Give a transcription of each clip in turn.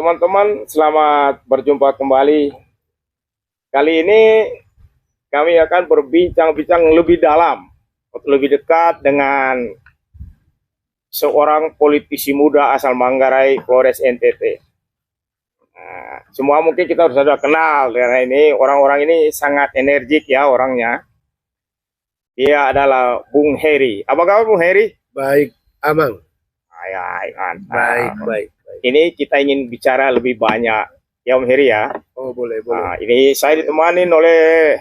teman-teman, selamat berjumpa kembali. Kali ini kami akan berbincang-bincang lebih dalam, lebih dekat dengan seorang politisi muda asal Manggarai, Flores NTT. Nah, semua mungkin kita harus sudah kenal karena ini orang-orang ini sangat energik ya orangnya. Dia adalah Bung Heri. Apa kabar Bung Heri? Baik, Amang. Ay, Baik. Ini kita ingin bicara lebih banyak ya Om Heri ya. Oh, boleh. Nah, ini saya ditemani oleh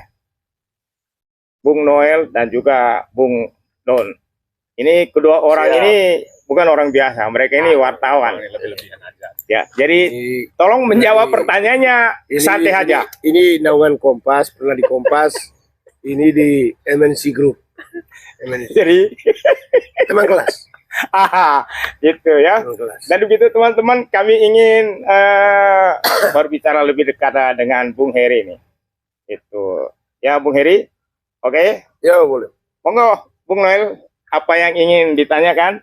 Bung Noel dan juga Bung Don. Ini kedua orang ini bukan orang biasa, mereka ini wartawan. Ya, jadi tolong menjawab pertanyaannya santai aja. Ini naungan Kompas, pernah di Kompas. Ini di MNC Group. Jadi Emang kelas. Gitu ya. Dan begitu teman-teman, kami ingin berbicara lebih dekat dengan Bung Heri ini. Itu ya Bung Heri. Oke? Ya, boleh. Monggo Bung Noel, apa yang ingin ditanyakan?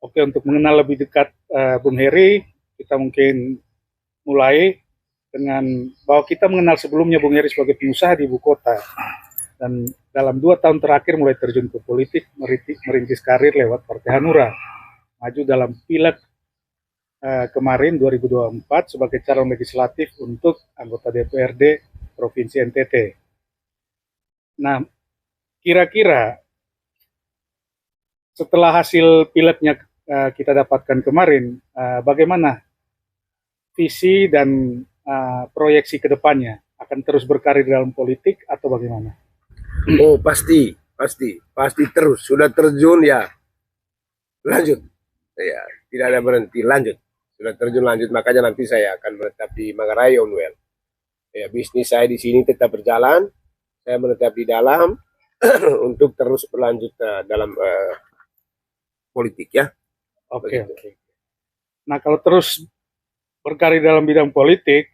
Oke, untuk mengenal lebih dekat Bung Heri, kita mungkin mulai dengan bahwa kita mengenal sebelumnya Bung Heri sebagai pengusaha di ibu kota. Dan dalam 2 tahun terakhir mulai terjun ke politik, merintis karir lewat Partai Hanura. Maju dalam pileg kemarin 2024 sebagai calon legislatif untuk anggota DPRD Provinsi NTT. Nah, kira-kira setelah hasil pilegnya kita dapatkan kemarin, bagaimana visi dan proyeksi ke depannya? Akan terus berkarir dalam politik atau bagaimana? Oh, pasti terus. Sudah terjun ya, lanjut. Ya, tidak ada berhenti, lanjut. Sudah terjun lanjut, makanya nanti saya akan menetap di Manggarai, Om Noel. Ya, bisnis saya di sini tetap berjalan. Saya menetap di dalam untuk terus berlanjut dalam politik ya. Oke. Nah, kalau terus berkarir dalam bidang politik,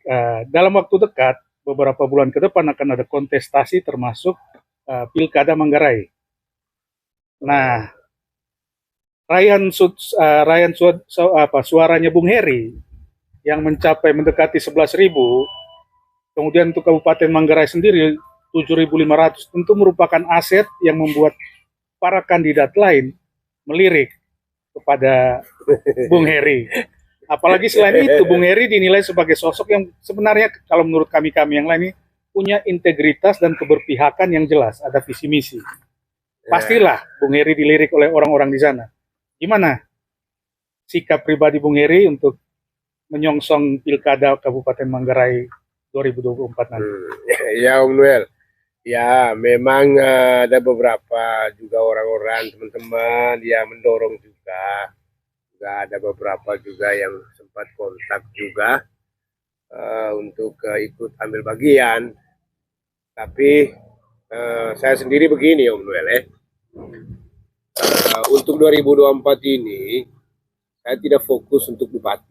dalam waktu dekat, beberapa bulan ke depan akan ada kontestasi termasuk Pilkada Manggarai. Nah, suaranya Bung Heri yang mendekati 11.000, kemudian untuk Kabupaten Manggarai sendiri 7.500, tentu merupakan aset yang membuat para kandidat lain melirik kepada Bung Heri. Apalagi selain itu, Bung Heri dinilai sebagai sosok yang sebenarnya kalau menurut kami yang lain ini punya integritas dan keberpihakan yang jelas, ada visi misi. Pastilah Bung Heri dilirik oleh orang-orang di sana. Gimana sikap pribadi Bung Heri untuk menyongsong Pilkada Kabupaten Manggarai 2024 nanti? Ya, Om Noel. Ya, memang ada beberapa juga orang-orang, teman-teman yang mendorong juga. Ada beberapa juga yang sempat kontak juga untuk ikut ambil bagian. Tapi saya sendiri begini Om Noel untuk 2024 ini saya tidak fokus untuk bupati.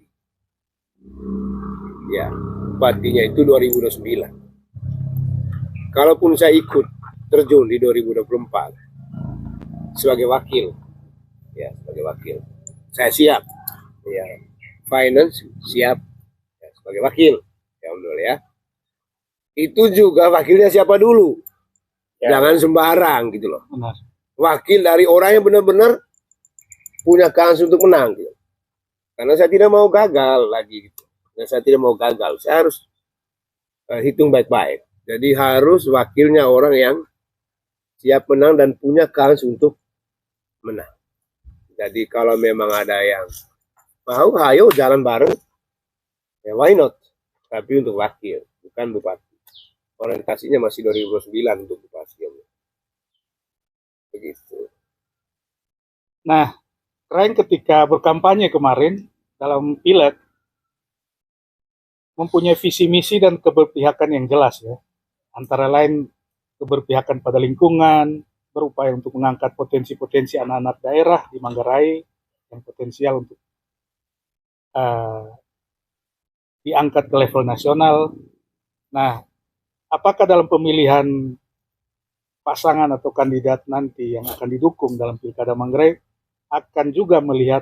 Ya, bupatinya itu 2029. Kalaupun saya ikut terjun di 2024 sebagai wakil, ya sebagai wakil, saya siap. Ya, finance siap ya, sebagai wakil, ya Om Noel ya. Itu juga wakilnya siapa dulu, jangan sembarang gitu loh. Benar. Wakil dari orang yang benar-benar punya kans untuk menang gitu. Karena saya tidak mau gagal lagi gitu. Saya harus hitung baik-baik. Jadi harus wakilnya orang yang siap menang dan punya kans untuk menang. Jadi kalau memang ada yang mau, ayo jalan bareng, ya why not? Tapi untuk wakil, bukan bupati. Orientasinya masih 2009 untuk bupati. Begitu. Nah, Rain ketika berkampanye kemarin dalam pileg mempunyai visi misi dan keberpihakan yang jelas ya. Antara lain keberpihakan pada lingkungan, berupaya untuk mengangkat potensi-potensi anak-anak daerah di Manggarai yang potensial untuk diangkat ke level nasional. Nah, apakah dalam pemilihan pasangan atau kandidat nanti yang akan didukung dalam Pilkada Manggarai akan juga melihat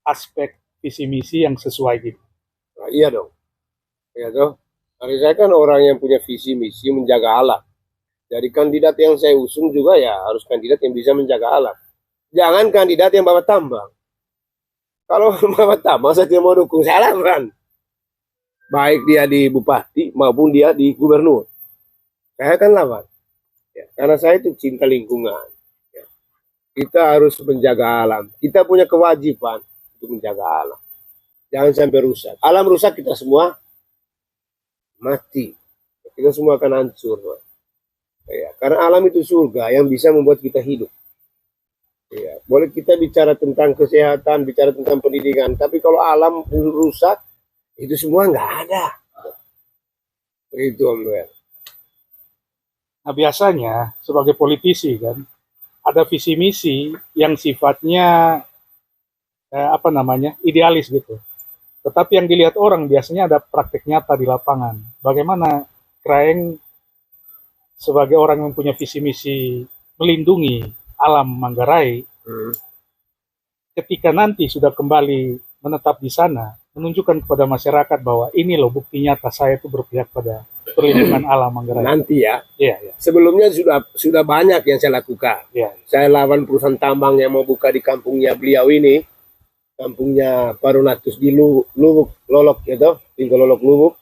aspek visi misi yang sesuai gitu? Iya dong. Ya toh. Karena saya kan orang yang punya visi misi menjaga alam. Jadi kandidat yang saya usung juga ya harus kandidat yang bisa menjaga alam. Jangan kandidat yang bawa tambang. Kalau bawa tambang saya tidak mau dukung, saya lawan. Baik dia di bupati maupun dia di gubernur. Saya akan lawan. Ya, karena saya itu cinta lingkungan. Ya. Kita harus menjaga alam. Kita punya kewajiban untuk menjaga alam. Jangan sampai rusak. Alam rusak kita semua mati. Kita semua akan hancur. Ya, karena alam itu surga yang bisa membuat kita hidup. Ya, boleh kita bicara tentang kesehatan, bicara tentang pendidikan, tapi kalau alam rusak, itu semua nggak ada. Itu Om Noel. Nah, biasanya sebagai politisi kan ada visi misi yang sifatnya idealis gitu. Tetapi yang dilihat orang biasanya ada praktek nyata di lapangan. Bagaimana Kraeng sebagai orang yang punya visi misi melindungi alam Manggarai, ketika nanti sudah kembali menetap di sana, menunjukkan kepada masyarakat bahwa ini loh bukti nyata saya itu berpihak pada perlindungan alam Manggarai. Nanti ya. Iya. Sebelumnya sudah banyak yang saya lakukan. Iya. Saya lawan perusahaan tambang yang mau buka di kampungnya beliau ini, kampungnya Parunatus di Lubuk Lolok gitu, Tinggal Lolok Lubuk.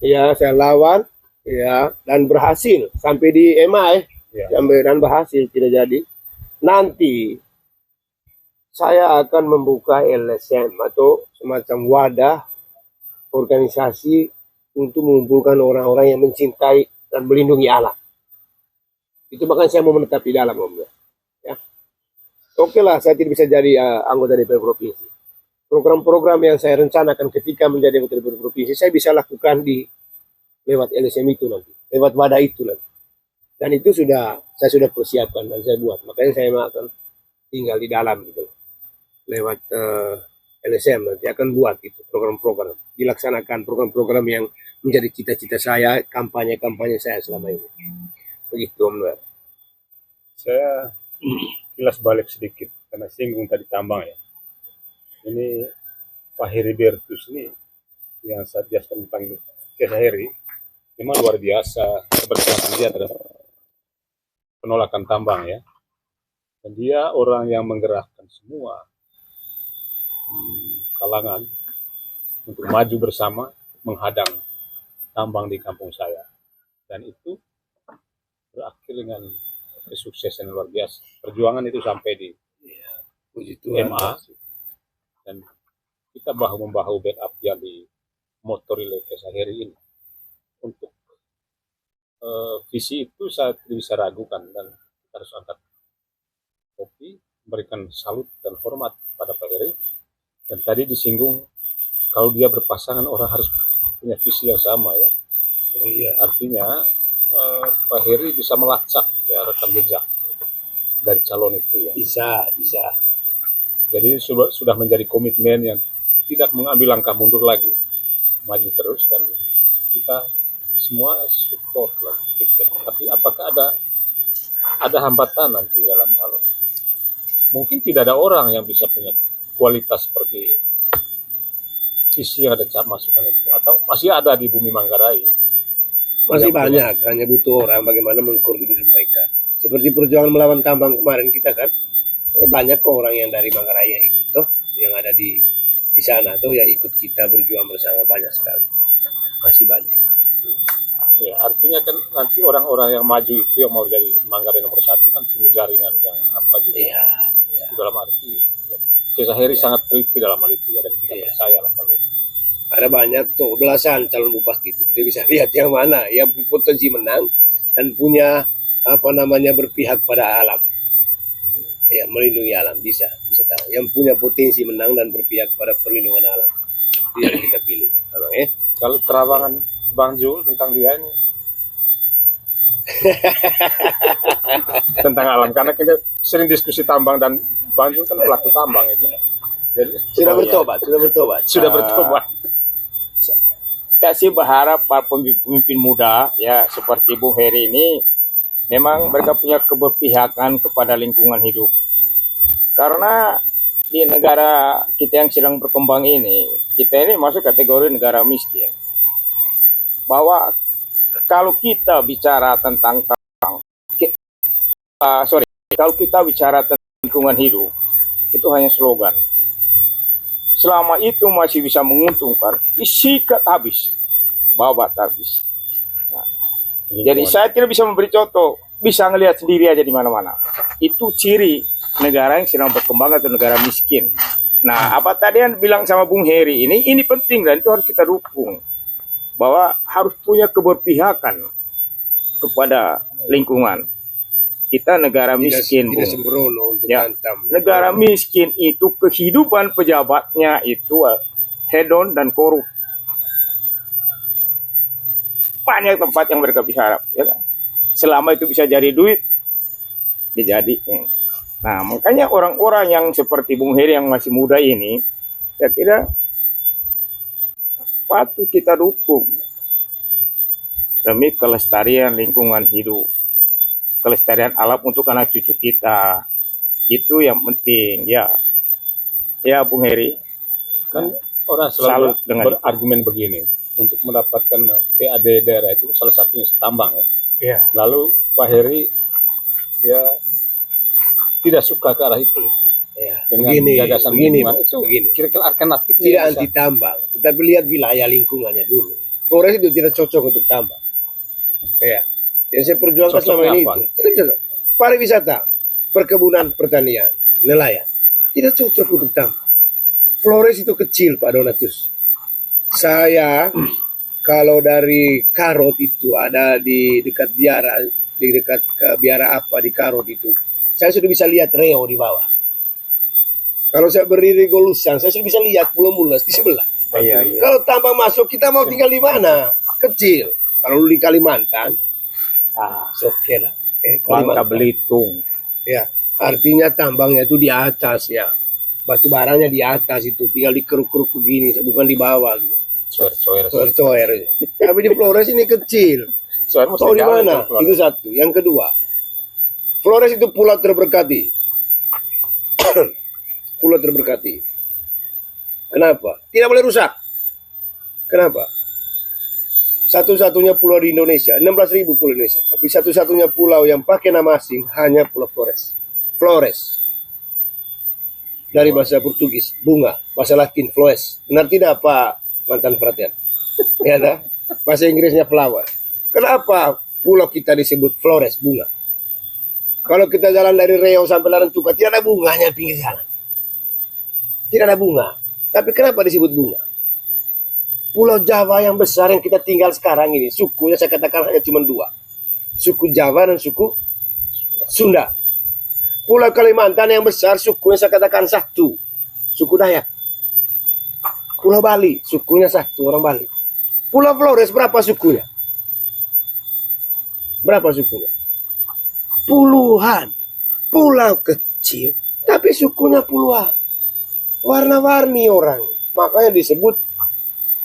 Ya, saya lawan, ya, dan berhasil sampai di MA, dan berhasil tidak jadi. Nanti saya akan membuka LSM atau semacam wadah organisasi untuk mengumpulkan orang-orang yang mencintai dan melindungi alam. Itu bahkan saya mau menetap di dalam, Om. Ya. Oke lah, saya tidak bisa jadi anggota DPR Provinsi. Program-program yang saya rencanakan ketika menjadi anggota DPR Provinsi, saya bisa lakukan lewat LSM itu nanti, lewat wadah itu nanti. Dan itu saya sudah persiapkan dan saya buat. Makanya saya akan tinggal di dalam gitu. Lewat LSM nanti akan buat itu program-program, dilaksanakan program-program yang menjadi cita-cita saya, kampanye-kampanye saya selama ini. Begitu Om Noel. Saya kilas balik sedikit karena singgung tadi tambang ya. Ini Pak Heri Bertus ini yang saya jelaskan tentang Kesa Heri memang luar biasa keberpihakan dia terhadap penolakan tambang ya. Dan dia orang yang menggerakkan semua kalangan untuk maju bersama menghadang tambang di kampung saya. Dan itu berakhir dengan kesuksesan luar biasa. Perjuangan itu sampai di MA dan kita bahu-membahu backup dia di motor relay Kesa Heri ini. Untuk visi itu saya tidak bisa ragukan dan kita harus angkat topi, memberikan salut dan hormat kepada Pak Heri. Dan tadi disinggung kalau dia berpasangan orang harus punya visi yang sama ya. Artinya Pak Heri bisa melacak ya rekam jejak dari calon itu ya. Bisa. Jadi sudah menjadi komitmen yang tidak mengambil langkah mundur lagi, maju terus dan kita semua support lah sedikit. Tapi apakah ada hambatan nanti dalam hal? Mungkin tidak ada orang yang bisa punya kualitas seperti visi yang ada masukan itu, atau masih ada di bumi Manggarai? Masih banyak, hanya butuh orang bagaimana mengkoordinir mereka. Seperti perjuangan melawan tambang kemarin kita kan, banyak kok orang yang dari Manggarai yang ikut toh, yang ada di sana tuh ya ikut kita berjuang bersama, banyak sekali. Masih banyak. Ya, artinya kan nanti orang-orang yang maju itu yang mau jadi Manggarai nomor 1 kan punya jaringan yang apa juga. Iya. Dalam arti Kesa Heri sangat teliti dalam hal itu ya, dan kita percaya lah kalau ada banyak tuh belasan calon bupati itu, kita bisa lihat yang mana yang potensi menang dan punya berpihak pada alam, ya melindungi alam, bisa tahu yang punya potensi menang dan berpihak pada perlindungan alam itu yang kita pilih. Kalau terawangan Bang Jul tentang dia ini tentang alam, karena kita sering diskusi tambang dan Bang Jul kan pelaku tambang itu. Jadi, sudah bertobat. Kita sih berharap para pemimpin muda ya seperti Bung Heri ini memang mereka punya keberpihakan kepada lingkungan hidup. Karena di negara kita yang sedang berkembang ini, kita ini masuk kategori negara miskin. Bahwa kalau kita bicara tentang kalau kita bicara tentang lingkungan hidup, itu hanya slogan. Selama itu masih bisa menguntungkan, disikat habis, babat habis. Jadi saya tidak bisa memberi contoh, bisa ngelihat sendiri aja di mana-mana. Itu ciri negara yang sedang berkembang atau negara miskin. Nah, apa tadi yang bilang sama Bung Heri ini penting dan itu harus kita dukung. Bahwa harus punya keberpihakan kepada lingkungan. Kita negara miskin, tidak Bung. sembrono untuk Ya, hantam. negara miskin itu kehidupan pejabatnya itu hedon dan korup. Banyak tempat yang mereka bisa harap, ya kan? Selama itu bisa jadi duit, dijadiin. Nah, makanya orang-orang yang seperti Bung Heri yang masih muda ini, saya kira patut kita dukung demi kelestarian lingkungan hidup, kelestarian alam untuk anak cucu kita. Itu yang penting, ya. Ya, Bung Heri. Kan orang Salut selalu dengan berargumen begini, untuk mendapatkan PAD daerah itu salah satunya tambang ya. Iya. Lalu Pak Heri ya tidak suka ke arah itu Ya, dengan begini, gagasan begini, lingkungan Bos, itu. begini. Kira-kira alternatifnya Tidak bisa- anti tambang, tetapi lihat wilayah lingkungannya dulu. Flores itu tidak cocok untuk tambang. Ya, yang saya perjuangkan Cocoknya selama ini apa? itu tidak cocok. Pariwisata, perkebunan, pertanian, nelayan, tidak cocok untuk tambang. Flores itu kecil, Pak Donatus. Saya kalau dari Karot itu ada di dekat biara, di dekat ke biara apa di Karot itu, saya sudah bisa lihat Reo di bawah. Kalau saya berdiri di Golusang, saya sudah bisa lihat Pulau Mulas di sebelah. Iya. Kalau tambang masuk, kita mau tinggal di mana? Kecil. Kalau lu di Kalimantan, oke lah. Bangka Kalimantan. Belitung. Ya, artinya tambangnya itu di atas ya. Batu baranya di atas itu, tinggal dikeruk-keruk begini, bukan di bawah gitu. Coer-coer. Coer-coer. Tapi di Flores ini kecil. Coer mesti Tahu di gawe mana? kalau keluar. Itu satu. Yang kedua, Flores itu pulau terberkati. Pulau terberkati. Kenapa? Tidak boleh rusak. Kenapa? Satu-satunya pulau di Indonesia, 16.000 pulau Indonesia. Tapi satu-satunya pulau yang pakai nama asing hanya Pulau Flores. Flores. Dari bahasa Portugis, bunga. Bahasa Latin, Flores. Benar tidak, Pak mantan perhatian? Ya, dah? Bahasa Inggrisnya flower. Kenapa pulau kita disebut Flores, bunga? Kalau kita jalan dari Riau sampai Larantuka, tidak ada bunganya di pinggir jalan. Tidak ada bunga. Tapi kenapa disebut bunga? Pulau Jawa yang besar yang kita tinggal sekarang ini, sukunya saya katakan hanya cuma dua. Suku Jawa dan suku Sunda. Pulau Kalimantan yang besar, sukunya saya katakan satu. Suku Dayak. Pulau Bali, sukunya satu, orang Bali. Pulau Flores berapa sukunya? Berapa sukunya? Puluhan. Pulau kecil, tapi sukunya puluhan. Warna-warni orang. Makanya disebut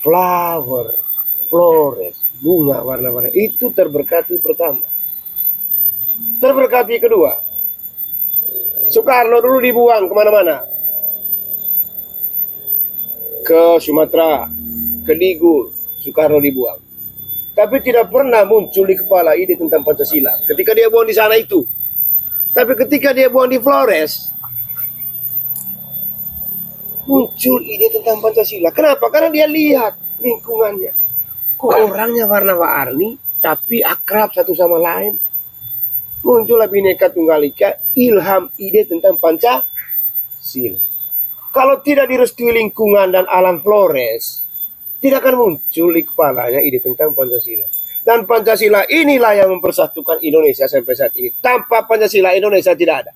flower, Flores, bunga warna-warni. Itu terberkati pertama. Terberkati kedua. Soekarno dulu dibuang kemana-mana. Ke Sumatera, ke Digul, Soekarno dibuang. Tapi tidak pernah muncul di kepala ide tentang Pancasila. Ketika dia buang di sana itu. Tapi ketika dia buang di Flores, muncul ide tentang Pancasila. Kenapa? Karena dia lihat lingkungannya. Kok orangnya warna-warni, tapi akrab satu sama lain. Muncullah Bhinneka Tunggal Ika, ilham ide tentang Pancasila. Kalau tidak direstui lingkungan dan alam Flores, tidak akan muncul di kepalanya ide tentang Pancasila. Dan Pancasila inilah yang mempersatukan Indonesia sampai saat ini. Tanpa Pancasila Indonesia tidak ada.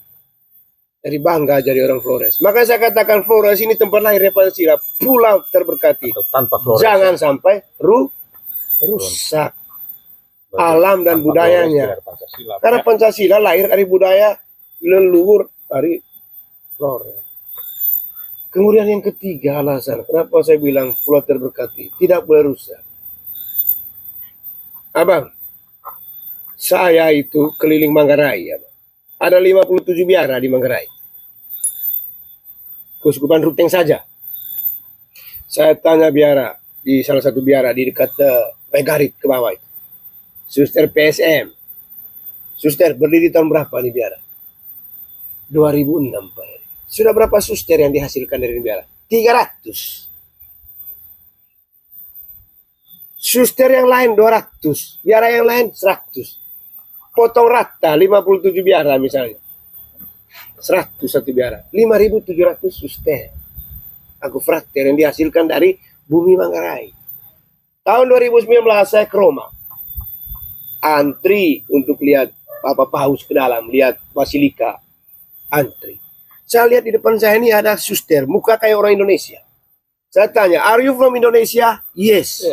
Jadi bangga jadi orang Flores. Maka saya katakan Flores ini tempat lahirnya Pancasila, pulau terberkati. Tanpa Flores. Jangan sampai rusak alam dan Tanpa budayanya. Flores tidak ada Pancasila. Karena Pancasila lahir dari budaya leluhur dari Flores. Kemudian yang ketiga alasan kenapa saya bilang pulau terberkati tidak boleh rusak. Abang, saya itu keliling Manggarai. Abang. Ada 57 biara di Manggarai. Keuskupan Ruteng saja. Saya tanya biara di salah satu biara di dekat Megarit ke bawah itu. Suster PSM. Suster berdiri tahun berapa nih biara? 2006 Pak Heri. Sudah berapa suster yang dihasilkan dari biara? 300. Suster yang lain 200, biara yang lain 100. Potong rata 57 biara misalnya. 100 satu biara. 5.700 suster. Aku frater yang dihasilkan dari Bumi Manggarai. Tahun 2019 saya ke Roma. Antri untuk lihat Papa Paus ke dalam, lihat Basilika. Antri. Saya lihat di depan saya ini ada suster, muka kayak orang Indonesia. Saya tanya, are you from Indonesia? Yes.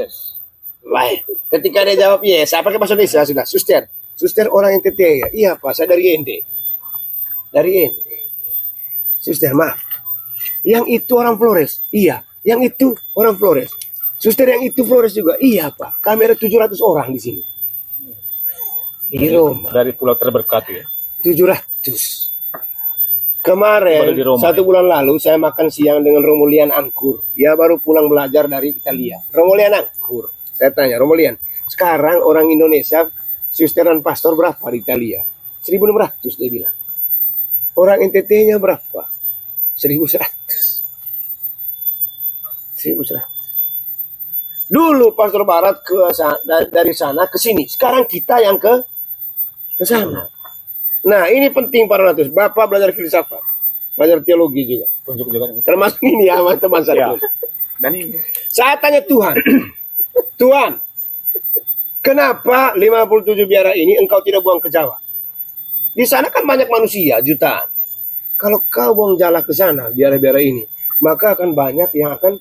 Baik. Ketika dia jawab yes, saya pakai bahasa Indonesia sudah. Suster, suster orang NTT ya? Iya Pak, saya dari ND. Dari ND. Suster, maaf. Yang itu orang Flores? Iya. Yang itu orang Flores. Suster yang itu Flores juga? Iya Pak. Kami ada 700 orang di sini. Di Roma. Dari pulau terberkati ya. 700. Kemarin, Baru di Roma, 1 bulan lalu, saya makan siang dengan Romulian Angkur. Dia baru pulang belajar dari Italia. Romulian Angkur. Saya tanya, Romulian, sekarang orang Indonesia, suster dan pastor berapa di Italia? 1.600 dia bilang. Orang NTT-nya berapa? 1.100. 1.100. Dulu pastor barat dari sana ke sini. Sekarang kita yang ke sana. Nah, ini penting para natus. Bapak belajar filsafat, belajar teologi juga. Tunjuk juga. Termasuk ini ya, teman saya. Ya. Dan ini Saya tanya Tuhan, Tuhan, kenapa 57 biara ini engkau tidak buang ke Jawa? Di sana kan banyak manusia, jutaan. Kalau kau buang jala ke sana, biara-biara ini, maka akan banyak yang akan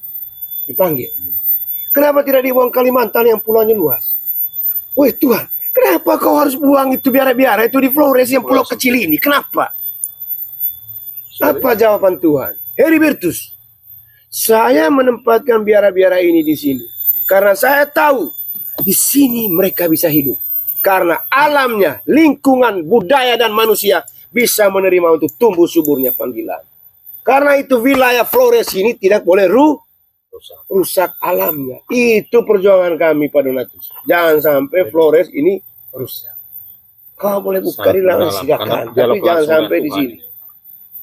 dipanggil. Kenapa tidak dibuang Kalimantan yang pulaunya luas? Wih Tuhan, kenapa kau harus buang itu biara-biara itu di Flores yang pulau kecil ini? Kenapa? Apa jawaban Tuhan? Heribertus, saya menempatkan biara-biara ini di sini karena saya tahu di sini mereka bisa hidup. Karena alamnya, lingkungan, budaya dan manusia bisa menerima untuk tumbuh suburnya panggilan. Karena itu wilayah Flores ini tidak boleh rusak alamnya. Itu perjuangan kami Pak Donatus. Jangan sampai Flores ini rusak. Kau boleh buka di lawan silakan, tapi jangan sampai di sini.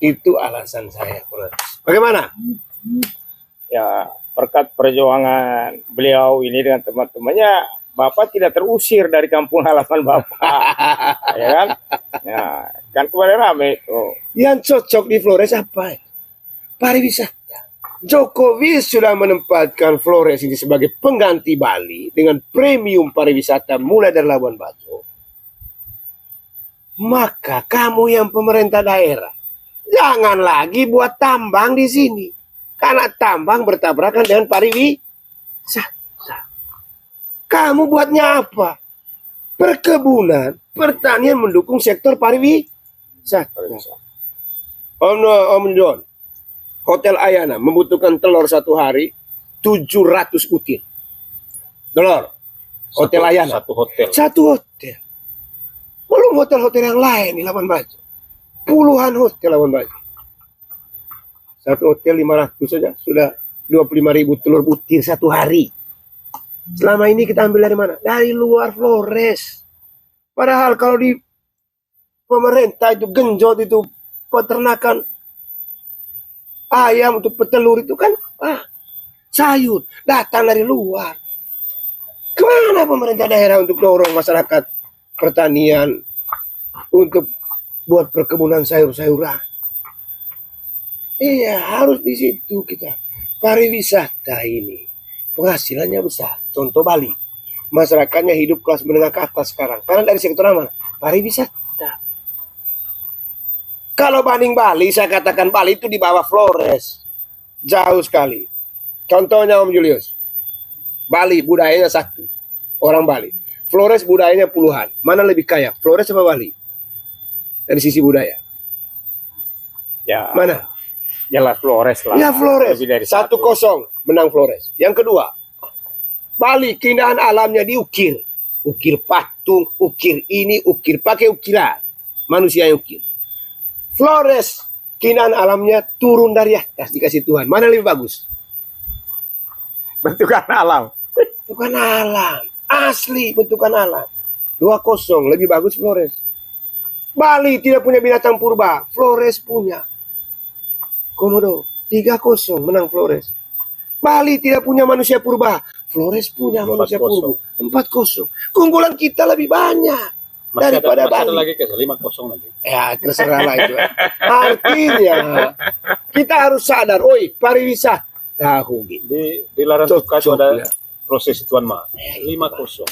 Itu alasan saya Pak Donatus. Bagaimana? ya berkat perjuangan beliau ini dengan teman-temannya, Bapak tidak terusir dari kampung halaman Bapak. Ya kan? Ya, kan kemarin rame itu. Yang cocok di Flores apa? Pariwisata. Jokowi sudah menempatkan Flores ini sebagai pengganti Bali dengan premium pariwisata mulai dari Labuan Bajo. Maka kamu yang pemerintah daerah, jangan lagi buat tambang di sini. Karena tambang bertabrakan dengan pariwisata. Kamu buatnya apa? Perkebunan, pertanian mendukung sektor pariwisata. Om John, Hotel Ayana membutuhkan telur satu hari 700 util. Telur. Hotel Ayana. Satu hotel. Belum hotel-hotel yang lain di Labuan Bajo. Puluhan hotel Labuan Bajo. Satu hotel 500 saja sudah 25.000 telur butir satu hari. Selama ini kita ambil dari mana? Dari luar Flores. Padahal kalau di pemerintah itu genjot itu peternakan ayam untuk petelur itu kan sayur datang dari luar. Kemana pemerintah daerah untuk dorong masyarakat pertanian untuk buat perkebunan sayur-sayuran? Iya, harus di situ kita. Pariwisata ini penghasilannya besar. Contoh Bali, masyarakatnya hidup kelas menengah ke atas sekarang. Karena dari sektor mana? Pariwisata. Kalau banding Bali, saya katakan Bali itu di bawah Flores. Jauh sekali. Contohnya Om Julius. Bali budayanya satu. Orang Bali. Flores budayanya puluhan. Mana lebih kaya? Flores apa Bali? Dari sisi budaya. Ya. Mana? Jelas Flores lah. Ya Flores. Lebih dari 1-0 menang Flores. Yang kedua, Bali keindahan alamnya diukir. Ukir patung, ukir ini, ukir pakai ukiran. Manusia yang ukir. Flores keindahan alamnya turun dari atas dikasih Tuhan. Mana lebih bagus? Bentukan alam. Bentukan alam. Asli bentukan alam. 2-0 lebih bagus Flores. Bali tidak punya binatang purba, Flores punya. Komodo 3-0 menang Flores. Bali tidak punya manusia purba, Flores punya manusia 4-0. purba. 4-0. Keunggulan kita lebih banyak daripada masih ada Bali. lagi ke 5-0 nanti. Ya terserah lah itu. Artinya kita harus sadar, oi pariwisata Hugi. Di Laran Tuka itu ada Cocok, ya. proses Tuan Ma. 5-0.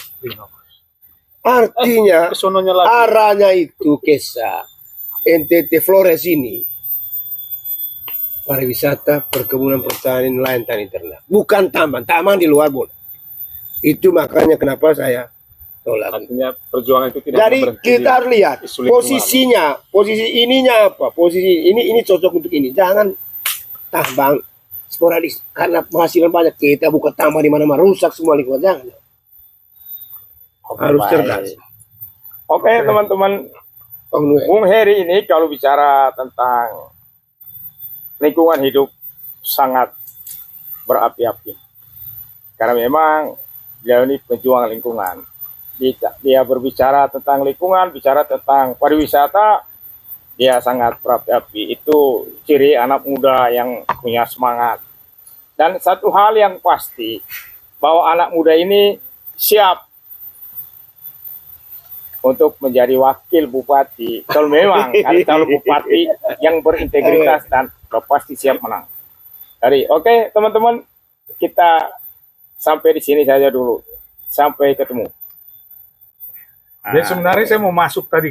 Artinya Kesononya lagi. arahnya itu Kesa NTT Flores ini pariwisata, perkebunan, pertanian, nelayan, tani ternak. Bukan taman di luar boleh. Itu makanya kenapa saya tolak. Artinya perjuangan itu tidak Jadi berhenti kita di harus lihat isu lingkungan. posisinya, posisi ininya apa, posisi ini cocok untuk ini. Jangan tambang sporadis karena penghasilan banyak kita buka tambang di mana-mana rusak semua lingkungan. Jangan. Harus Baik. cerdas. Oke, teman-teman. Om Nue. Bung Heri ini kalau bicara tentang lingkungan hidup sangat berapi-api. Karena memang beliau ini pejuang lingkungan. Dia berbicara tentang lingkungan, bicara tentang pariwisata, dia sangat berapi-api. Itu ciri anak muda yang punya semangat. Dan satu hal yang pasti, bahwa anak muda ini siap untuk menjadi wakil bupati. Kalau memang ada calon bupati yang berintegritas dan pasti siap menang. Oke, teman-teman, kita sampai di sini saja dulu. Sampai ketemu. Jadi sebenarnya saya mau masuk tadi